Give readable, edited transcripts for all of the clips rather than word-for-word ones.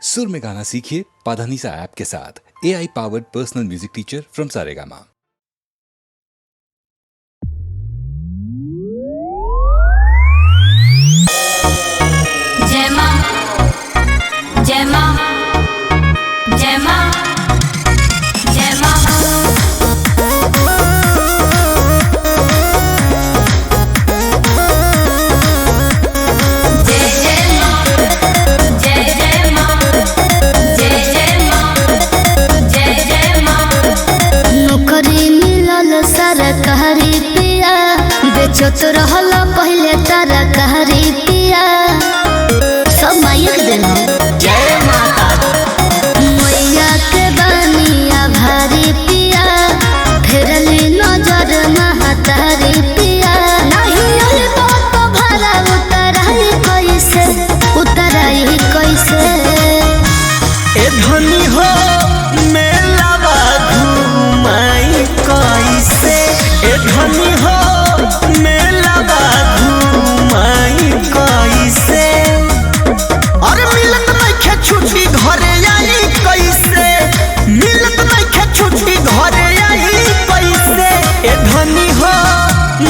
सुर में गाना सीखिए पाधानीसा ऐप के साथ। AI powered personal music teacher from Saregama. जय मां जय मां जय मां जय मां जय जय मां जय जय मां जय जय मां जय जय मां। नौकरी मिलल सरकारी पिया, बेचत रहल पहले तरकारी पिया, सब माइक देना। जय माता मैया के बनिया भारी पिया, फेरली नजर महतारी पिया, नहीं अल बात भरा उतराई कैसे, उतराई कैसे। ए धनी हो मेलावा घुमाई कैसे, ए धनी हो मेलावा घुमाई कैसे। अरे मिलत नइखे छुट्टी घरे आई कैसे, मिलत नइखे छुट्टी घरे आई कैसे। ए धनी हो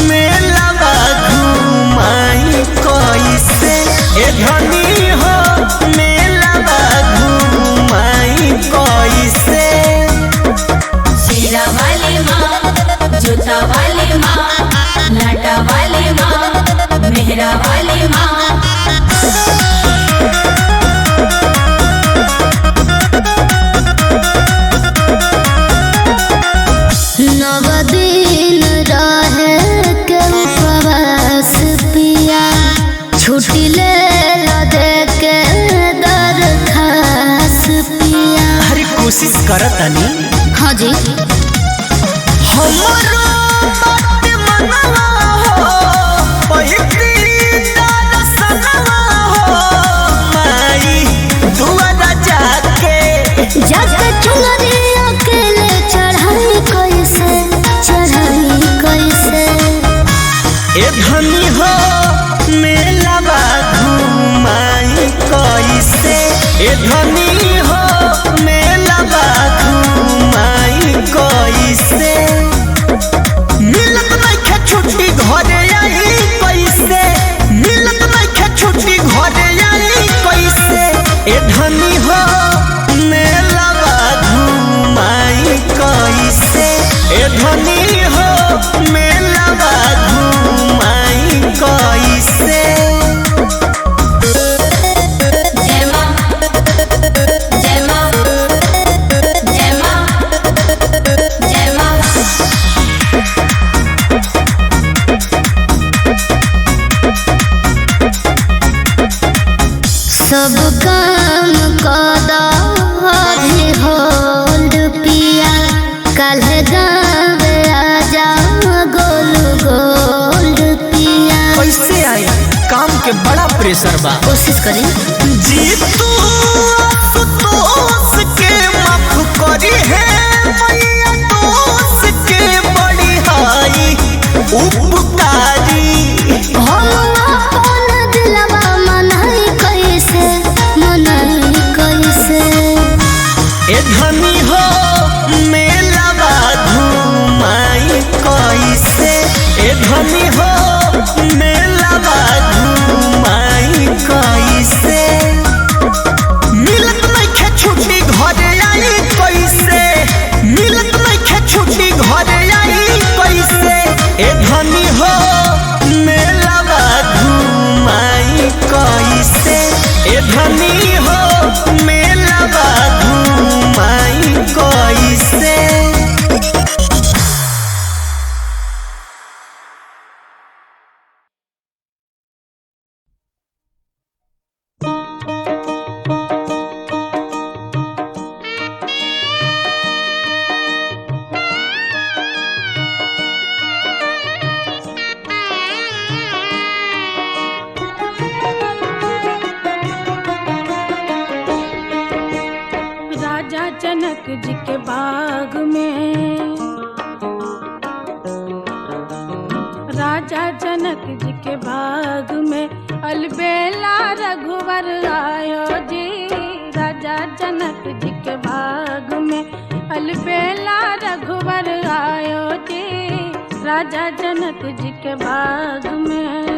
मेलावा घुमाई कैसे, ए धनी हो मेलावा घुमाई कैसे। शेरा वाली माँ जूता वाली माँ लाटा वाली माँ मेहरा वाली माँ। नव दिन रहे के उपवास पिया, छुट्टी ले दे के दरखास पिया। अरे कोशिश करतनी हाँ जी हमरो बात मनवा हो, पहिली दर्शनवा हो। माई दुआरा जाके जाके चुनरी अकेले चढ़ाई कैसे, चढ़ाई कैसे। ए धनी हो मेलावा घुमाई कैसे, ए धनी हो मेलावा घुमाई कैसे। मिलत नइखे छुट्टी घरे आई कैसे, मिलत नइखे छुट्टी घरे आई कैसे। ए धनी हो मेलावा घुमाई कैसे, ए धनी हो मेलावा घुमाई कैसे। जय माँ जय माँ जय माँ जय माँ। सब काम कदा अभी होल्ड पिया, कल गाँव आजा गोल गोल्ड पिया। कैसे आई काम के बड़ा प्रेशर बा। कोशिश करी जीतू आशुतोष के माफ करी है मैया, दोस्त के बड़ी हाई उपकारी। हम अपन दिलवा मनाई कैसे, मनाई कैसे। ए धनी हो मेलावा घुमाई कैसे, ए धनी हो मेलावा घुमाई कैसे। मिलत नइखे छुट्टी घरे आई कैसे, मिलत नइखे छुट्टी घरे आई कैसे। ए धनी हो मेलावा घुमाई कैसे, ए धनी हो मेलावा घुमाई कैसे। राजा जनक जी के बाग में, राजा जनक जी के बाग में अलबेला रघुवर आयो जी। राजा राजा जनक जी के बाग में अलबेला रघुवर आयो जी राजा जनक जी के बाग में।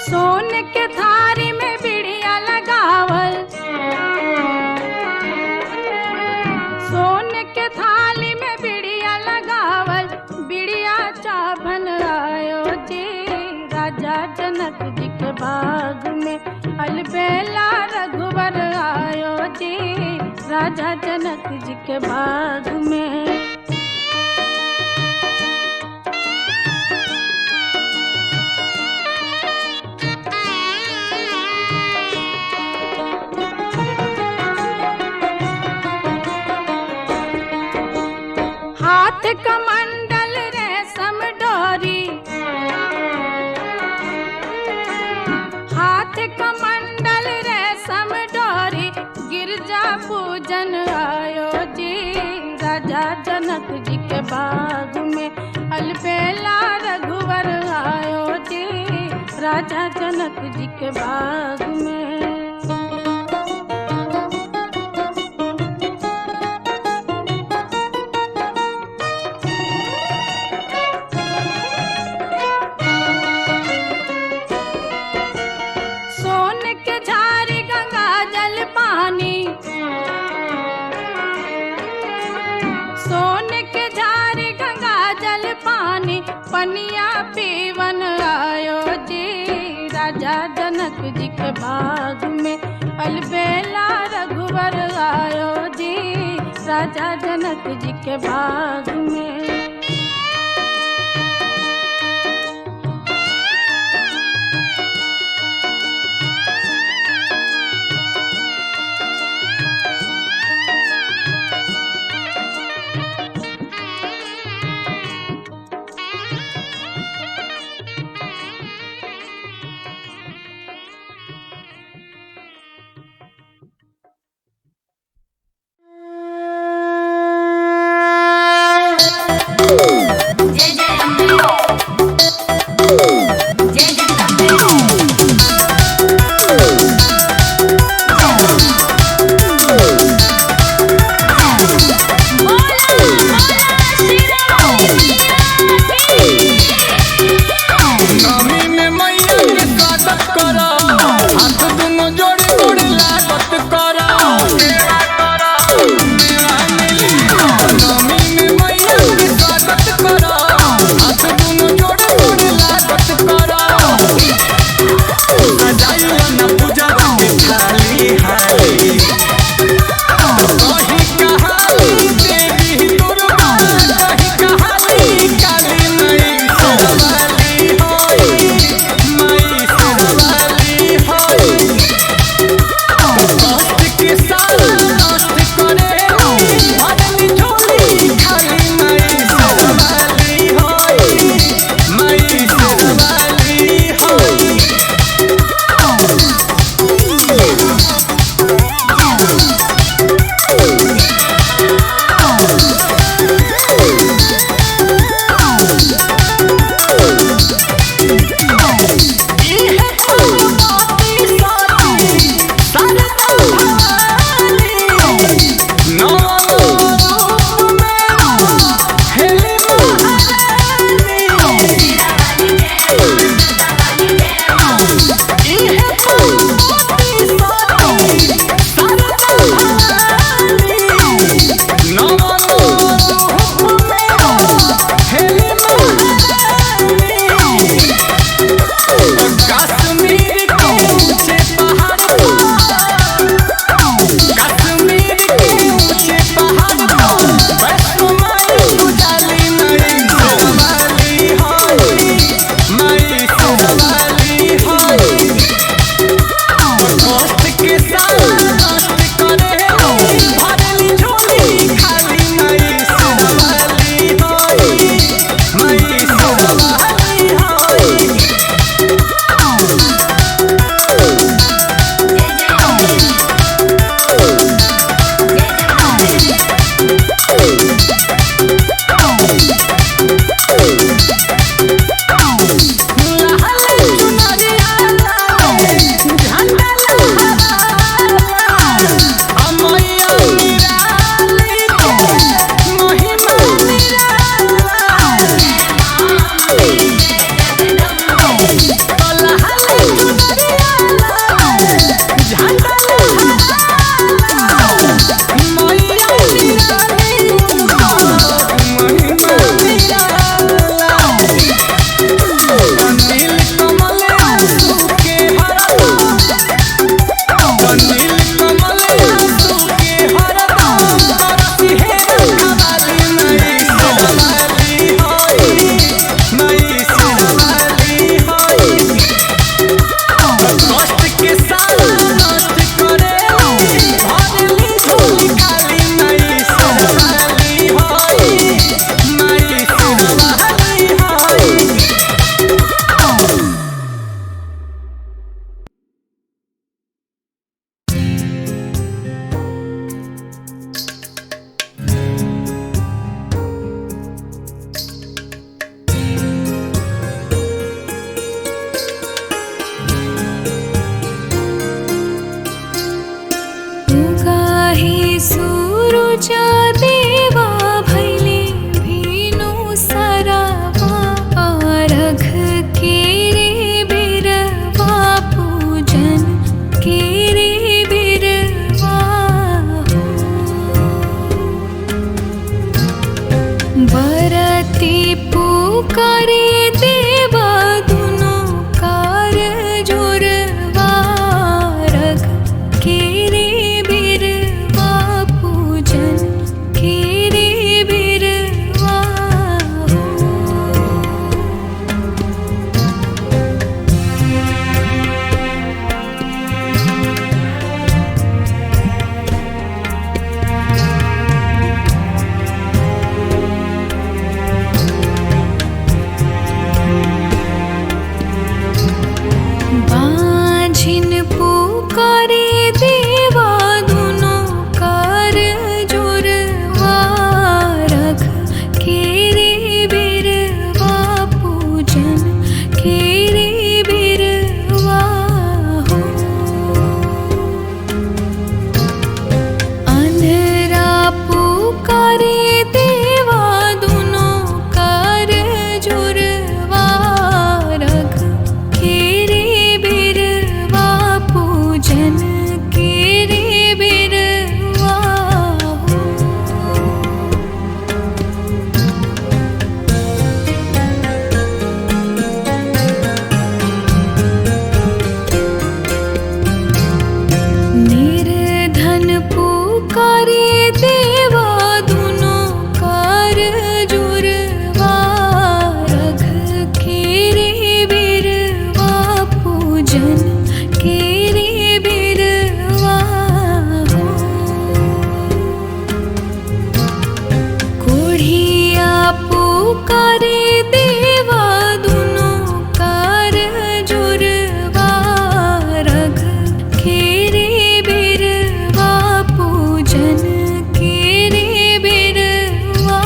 सोन के थारी में बिड़िया लगावल, सोन के थाली में बिड़िया लगावल, बिड़िया चाभन आयो जी राजा जनक जी के बाग में अलबेला रघुवर आयो जी राजा जनक जी के बाग में। हाथ कमंडल रेशम डोरी, हाथ कमंडल रेशम डोरी, गिरजा पूजन आयो जी राजा जनक जी के बाग में अलबेला रघुवर आयो जी राजा जनक जी के बाग में। सोन के झारी गंगा जल पानी, सोन के झारी गंगा जल पानी, पनिया पीवन आयो जी राजा जनक जी के बाग में अलबेला रघुवर आयो जी राजा जनक जी के बाग में। जय जय अम्बे, जय जगदम्बे। नमी में मैया के स्वागत करो, हाथ दुनो जोड़ी जोड़ी लागत करो, सेवा करो, सेवा मिली। नमी में मैया के स्वागत करो, हाथ बेटी पुकारे देवा दुनो कार जोरवा रख केरे बिरवा पूजन केरे बिरवा हो। बांझिन पुकारे देवा दुनो कार जोरवा रख केरे बिरवा पूजन केरे बिरवा हो। अंधरा पुकारे देवा दुनो कार जोरवा रख केरे बिरवा पूजन केरे बिरवा हो। निर्धन पुकारे देवा दुनो कार जुरवा रख केरे बिरवा पूजन केरे बिरवा हो। कोढ़िया पुकारे देवा दुनो कार जुरवा रख केरे बिरवा पूजन केरे बिरवा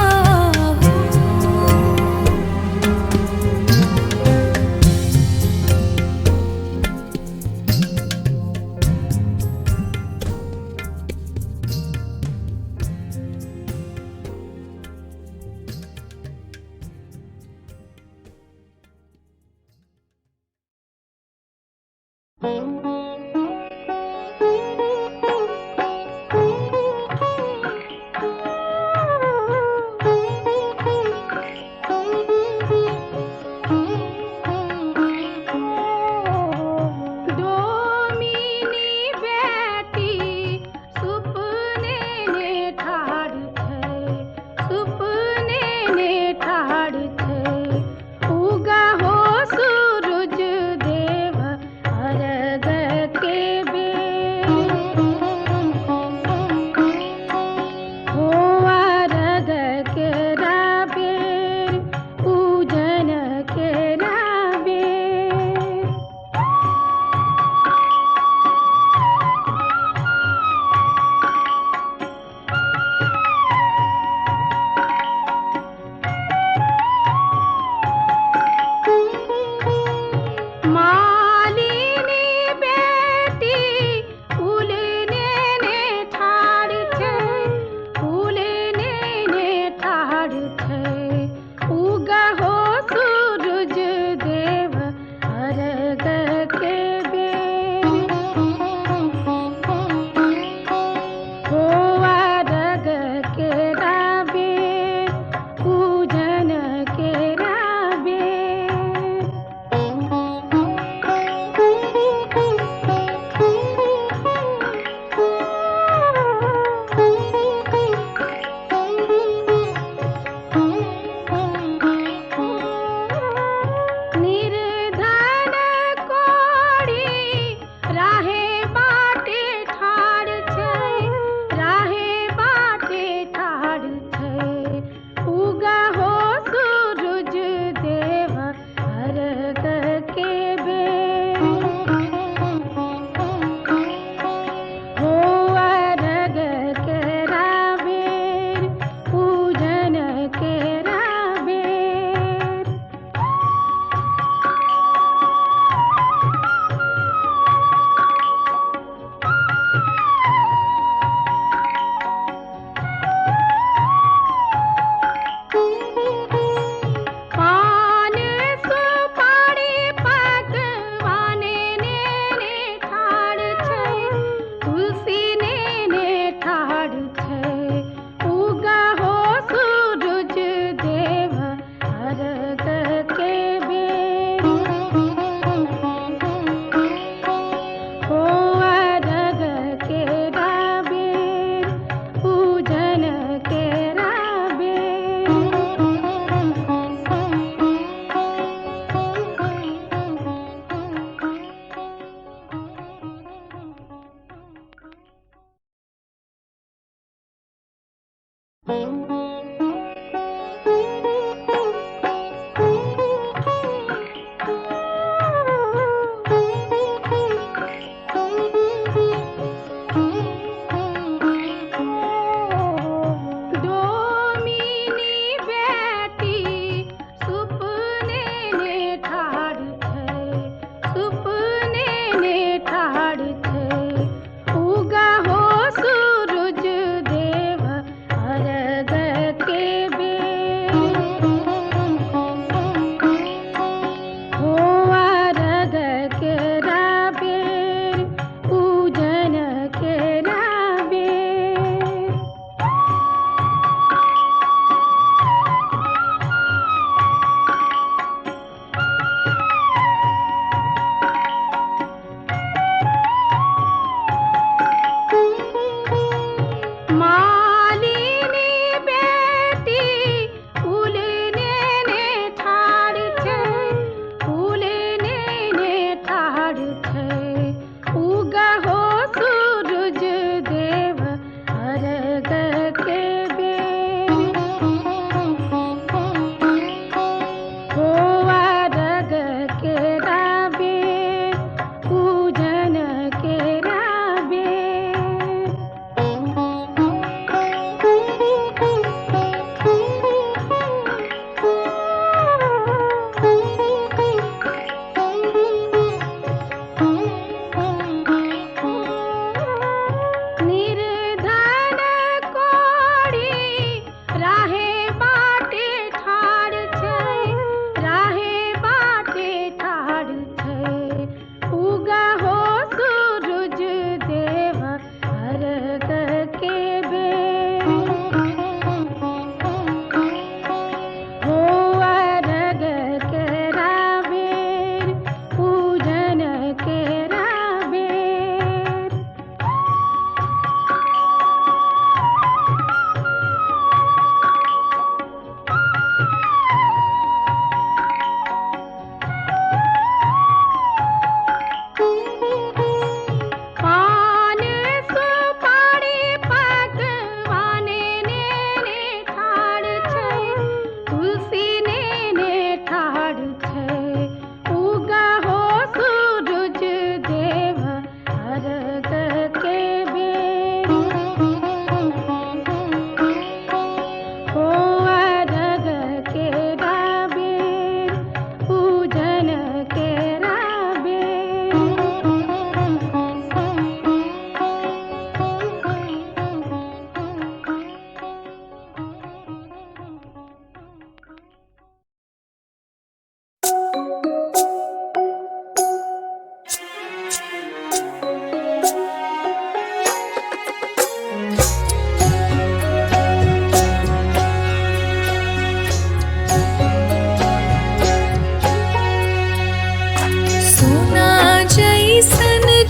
हो। डोमिनी बेटी सुपने ने ठाड़ छै सुपने ने ठाड़ छै उगा हो सूरज देव अर्घ के बेर हो अर्घ के राबेर पूजन के राबेर। मालिनी बेटी फूलने ने ठाड़ छै फूलने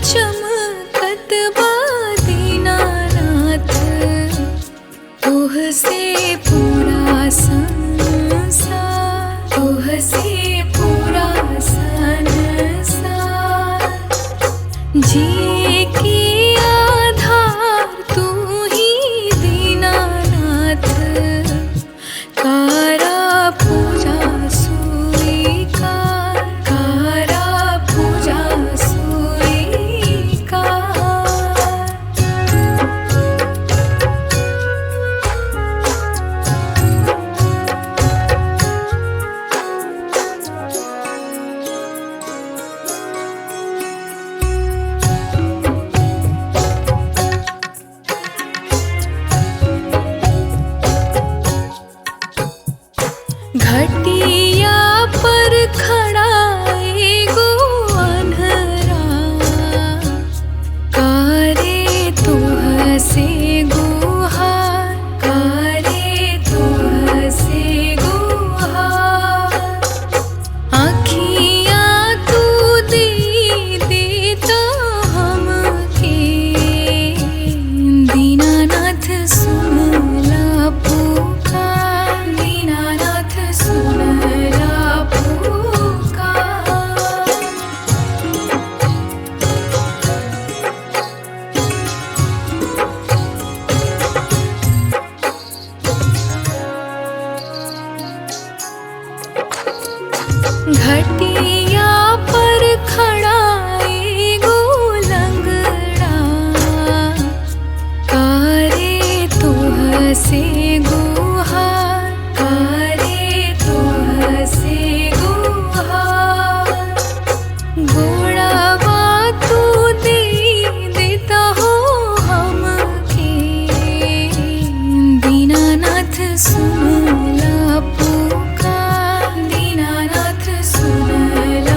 चमकत बा दीनानाथ, तोह से पूरा संसार, तोह से पूरा संसार। जिए के आधार तू ही दीनानाथ, कारा पूजा स्वीकार, कारा पूजा घटिया पर खड़ा एगो अन्हरा, करे तोह से गुहार, करे तोह से गुहार। आँखियाँ तू दे देता हमके, दीनानाथ सुन ला पुकार, दीनानाथ सुन ला से गुहार करे तुह से गुहार गोड़ावा तू दे देता हो हमके दीनानाथ सुनला पुकार दीनानाथ सुनला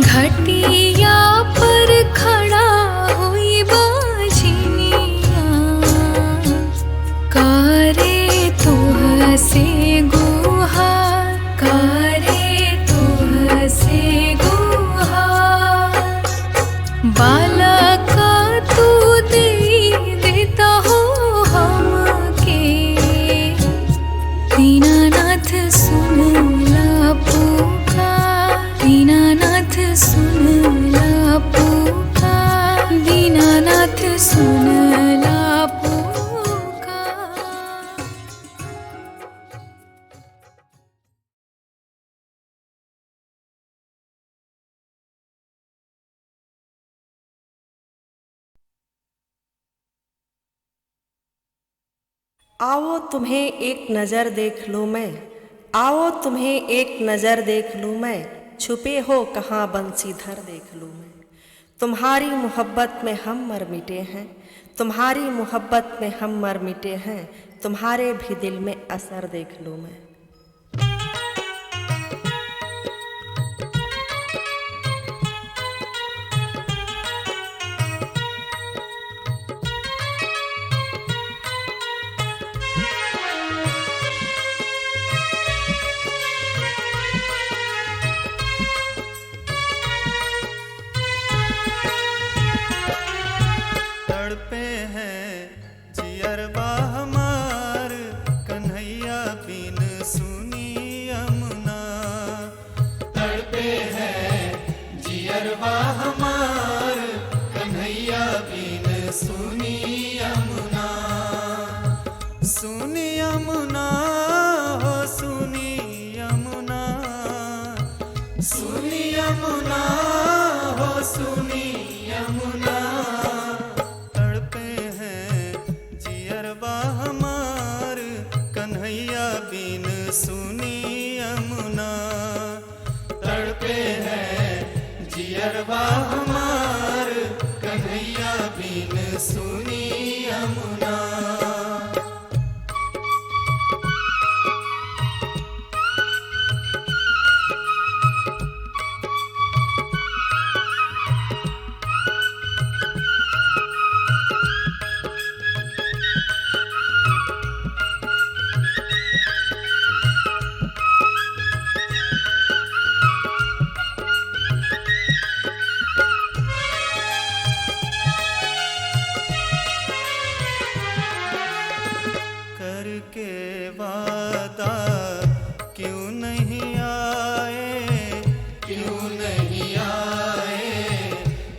घटिया पर खड़ा हुई बाझिनिया करे तुह से गुहार करे तुह से गुहार बालका तू दे देता हो हमके दीनानाथ सुनला पुकार दीनानाथ सुनला पुकार दीनानाथ सुनला पुकार। आओ तुम्हें एक नज़र देख लूँ मैं, आओ तुम्हें एक नज़र देख लूँ मैं, छुपे हो कहाँ बंसीधर देख लूँ मैं। तुम्हारी मोहब्बत में हम मर मिटे हैं, तुम्हारी मोहब्बत में हम मर मिटे हैं, तुम्हारे भी दिल में असर देख लूँ मैं। तड़पे हैं जियरबा हमार कन्हैया बिन सुनी यमुना। तड़पे हैं जियरबा हमार कन्हैया बिन सुनी यमुना। सुनी यमुना हो सुनी यमुना, सुनी यमुना हो सुनी यमुना। तड़पे हैं जियरबा हमार कन्हैया बिन सुनी यमुना। तड़पे हैं जियरबा हमार कन्हैया बिन सुनी यमुना। करके वादा क्यों नहीं आए, क्यों नहीं आए,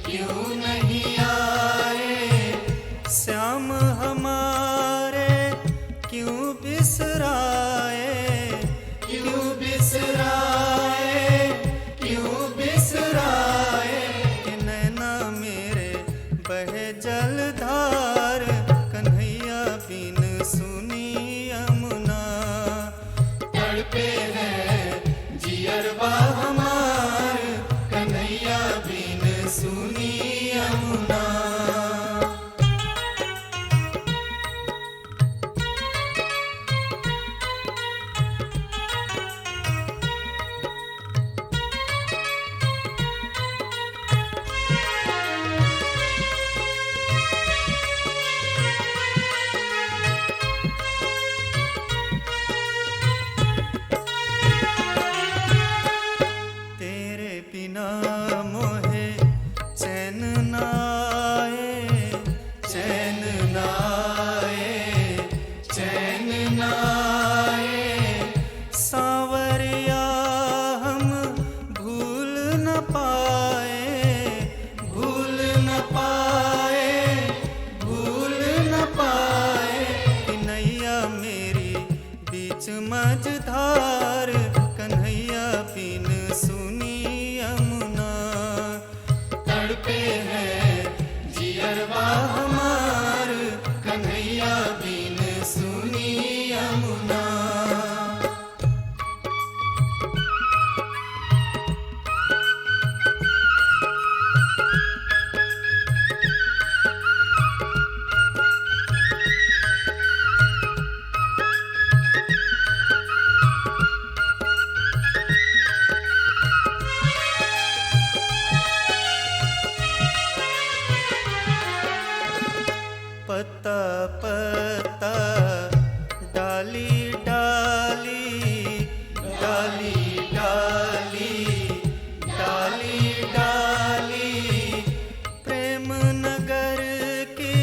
क्यों नहीं आए। श्याम हमारे क्यों बिसराए, क्यों बिसराए, क्यों बिसराए। कि नैना मेरे बहे जलधार कन्हैया बिन सुनी यमुना। तड़पे हैं जियरबा हमार कन्हैया बिन सुनी यमुना। जियरवा हमार कन्हैया बिन सुनी यमुना। पत्ता पत्ता डाली डाली डाली डाली डाली डाली प्रेम नगर की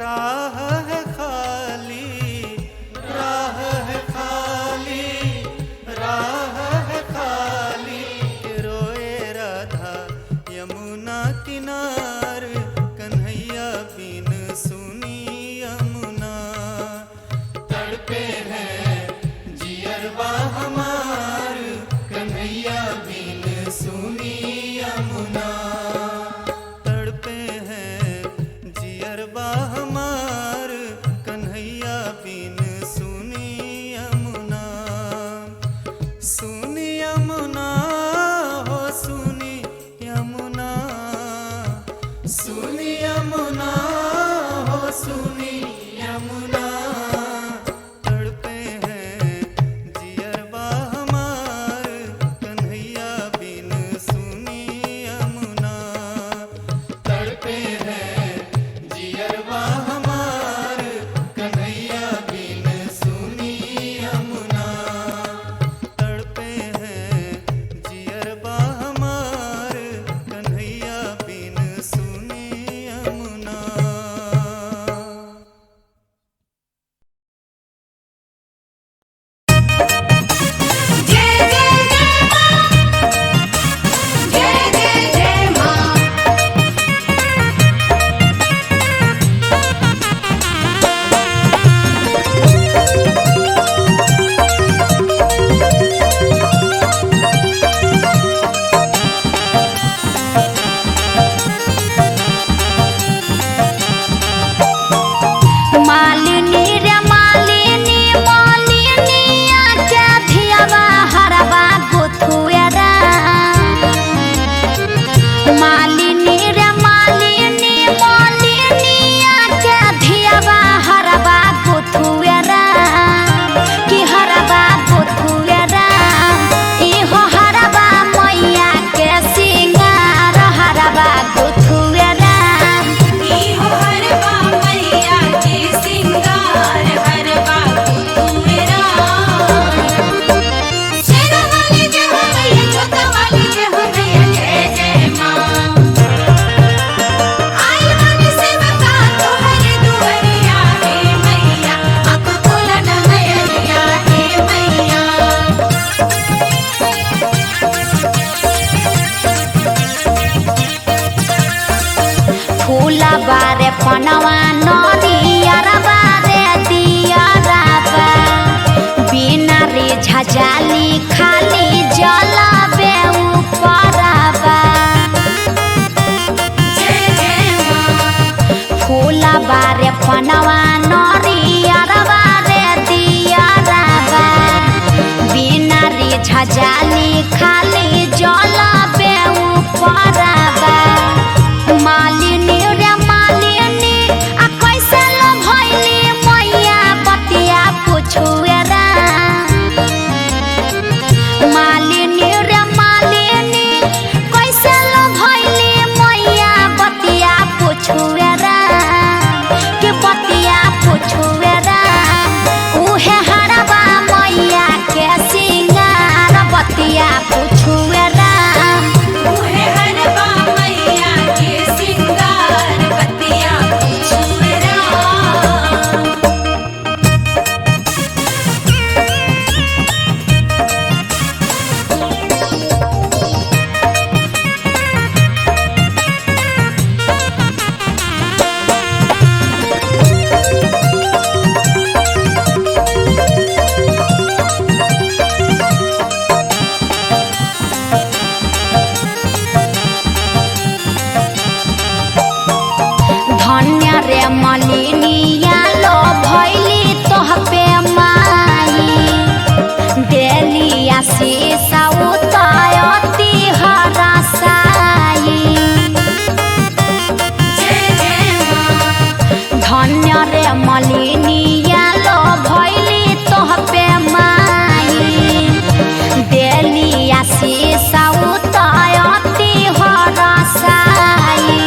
राह है खाली, राह है खाली, राह है खाली। रोए राधा यमुना किनार कन्हैया बिन सुनी यमुना। तड़पे हैं जियरवा हमार कन्हैया बिन सुनी यमुना। तड़पे हैं जियरवा हमार कन्हैया बिन सुनी यमुना। सुनी यमुना हो सुनी यमुना, सुनी यमुना हो सुनी यमुना। तड़पे हैं जियरवा हमार कन्हैया बिन सुनी यमुना। तड़पे हैं जियरवा हमार कन्हैया बिन सुनी यमुना। तड़पे हैं जियरवा हमार कन्हैया बिन सुनी यमुना। जय जय जय मां, जय जय जय मां। मालिनी रे मालिनी मालिनी आके धियावा हरवा गुथुएरा। मालिनी रे मालिनी मालिनी आके धियावा हरवा गुथुएरा। कि हरवा गुथुएरा इहो हरवा मैया के सिंगार हरवा गुथुएरा। इहो हरवा मैया के सिंगार हरवा गुथुएरा। शेरा वाली जय हो मैया, जोता वाली जय हो मैया, जय जय मां। आई वाली सेवका तोहरे दुआरिया हे मैया, आँख खोला न नयनिया हे मैया। फूला बारे पनवा नरियर बारे दियरा बा। बिना रे झजाली खाली जल बे ऊपर बा। जय जय मां। फूला बारे पनवा नरियर बारे दियरा बा। बिना रे झजाली खाली जल बे ऊपर बा। मालिनी रे मालिनी आ कैसे लो भइली मैया बतिया पुछुएरा। मालिनी रे मालिनी कैसे लो भइली मैया बतिया पुछुएरा। के बतिया पुछुएरा उहे हरवा मैया के सिंगार बतिया पुछु रे मलिनिया लो भैली तोह पे माई देली आशीष उतायती हरसाई धन्य रे मलिनिया लो भैली तोह पे माई देली आशीष उतायती हरसाई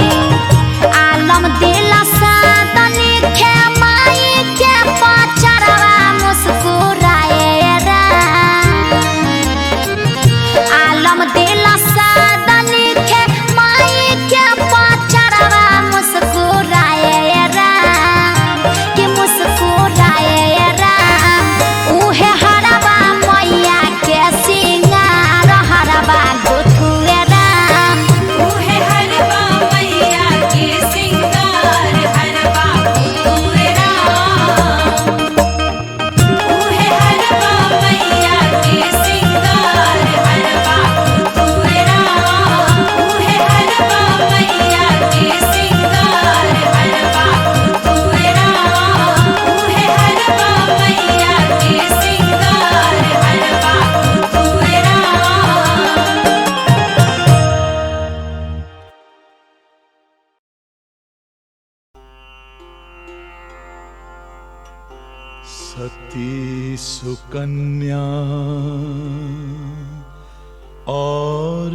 आलम दिल सादनी खे माई के पचरवा मुस्कुराए रा आलम दिल सादनी खे माई के पचरवा मुस्कुराए रा कि मुस्कुराए रा उहे हरवा मैया के सिंगार हरवा गुथुए रा उहे हरवा मैया के सिंगार हरवा गुथुए राम उहे हरवा मैया के सिंगार हरवा गुथुए राम उहे हरवा मैया के सिंगार हरवा गुथुए राम उहे हरवा मैया के सिंगार हरवा गुथुए राम सती सुकन्या और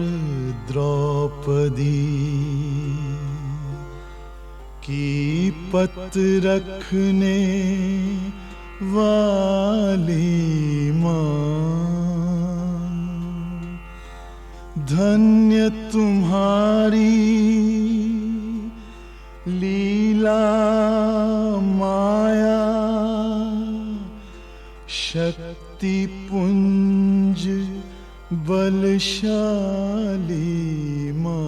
द्रौपदी की पत रखने वाली माँ धन्य तुम्हारी लीला माया शक्ति पुंज बलशाली माँ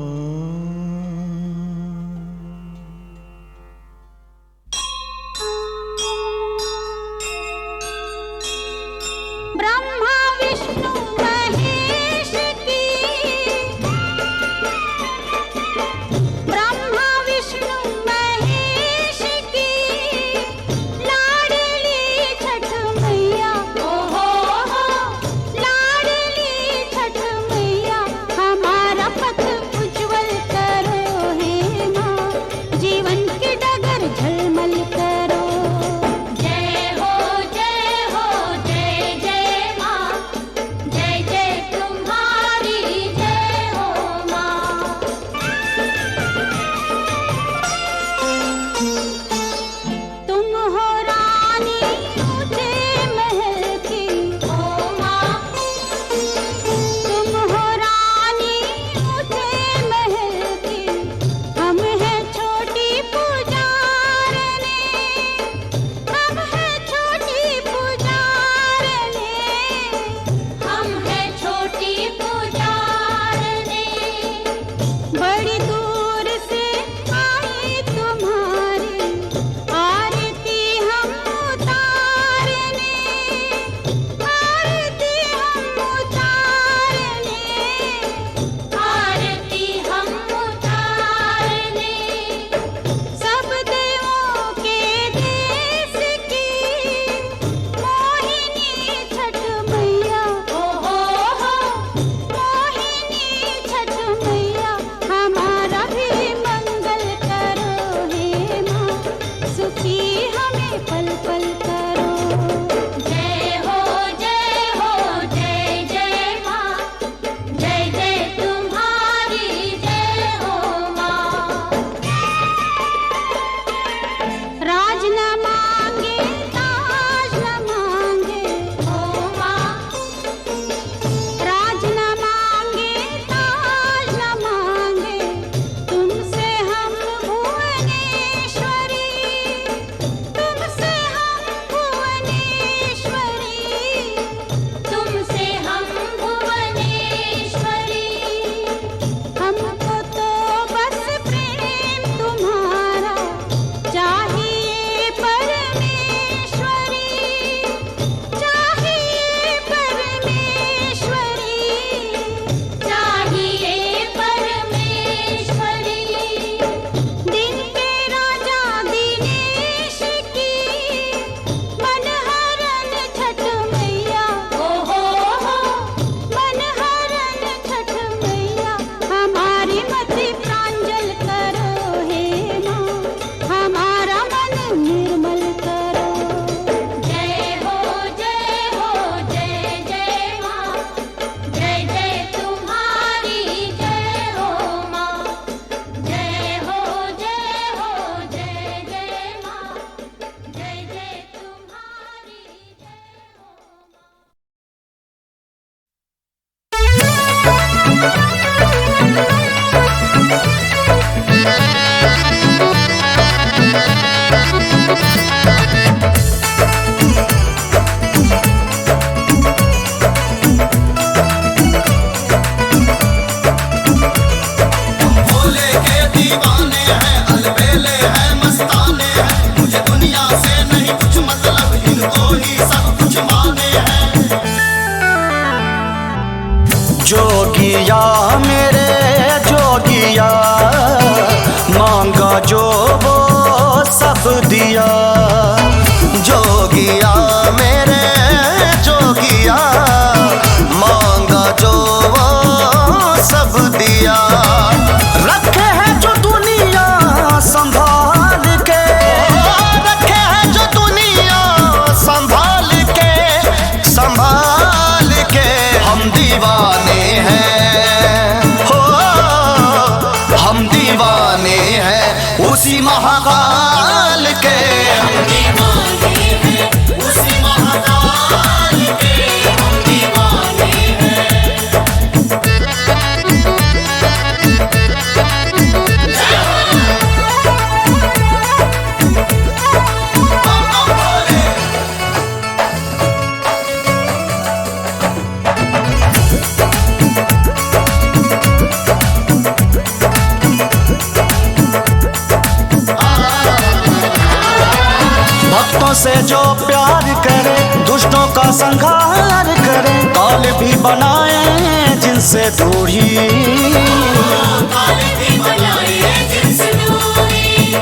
ब्रह्मा विष्णु महेश की ब्रह्मा विष्णु महेश की लाडली छठ मैया ओ हो लाडली छठ मैया हमारा पथ उज्ज्वल दिया। जोगिया मेरे जोगिया, मांगा जो वो सब दिया। रखे हैं जो दुनिया संभाल के, रखे हैं जो दुनिया संभाल के, संभाल के। हम दीवाने हैं हो, हम दीवाने हैं उसी महाकाल के। हम दीवाने हैं उसी महाकाल के, हम दीवाने भक्तों से जो प्यार करे, दुष्टों का संहार करे। काल भी बनाए जिनसे दूरी,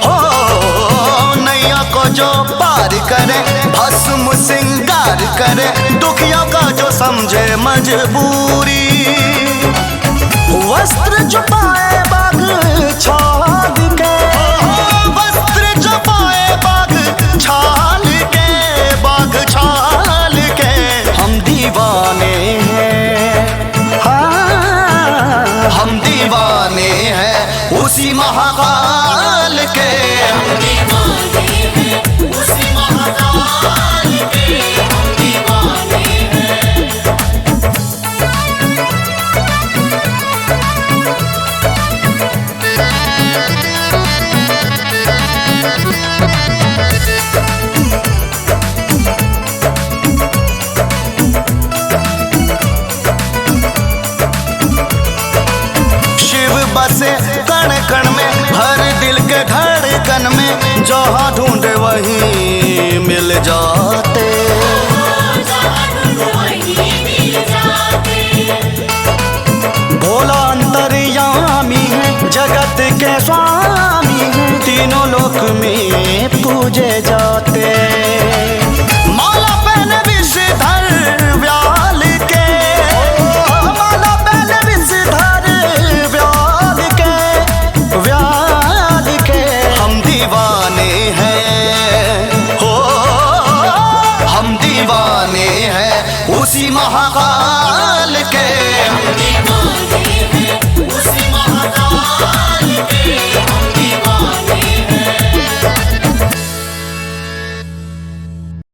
हो नैया को जो पार करे, भस्म सिंगार करे। दुखियों का जो समझे मजबूरी, वस्त्र जो पाए बाग छाल के, वस्त्र जो पाए बाग छाल के, बाग छाल के। हम दीवाने हैं हाँ, हम दीवाने हैं उसी महाकाल के। हम दीवाने हैं उसी महाकाल के, हम दीवाने हैं। शिव बसे कण कण में, हर दिल के धड़कन में। जहाँ ढूंढे वहीं मिल जाते, भोला अंतर्यामी है, जगत के स्वामी है। तीनों लोक में पूजे जाते।